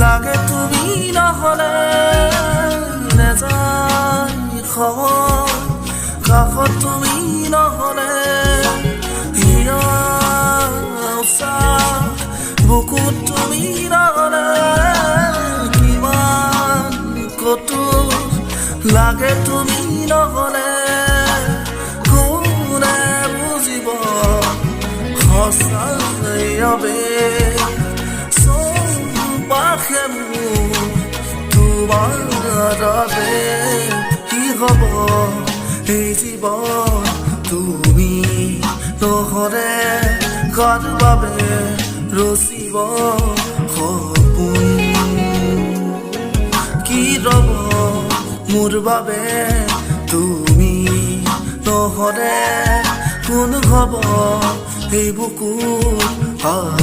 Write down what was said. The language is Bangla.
লাগে তুমি নহলে নেযায় খবৰ কাষত তুমি নহলে বুকুত তুমি নহলে কিমান কতো লাগে তুমি নহলে কোনে বুজিব সঁচাবে পাখে তোমাৰ বাবে কি হব এই জীৱন তুমি নহলে কাৰ বাবে ৰচিব সপোন কি ৰব মোৰ বাবে তুমি নহলে কোন হব এই বুকুত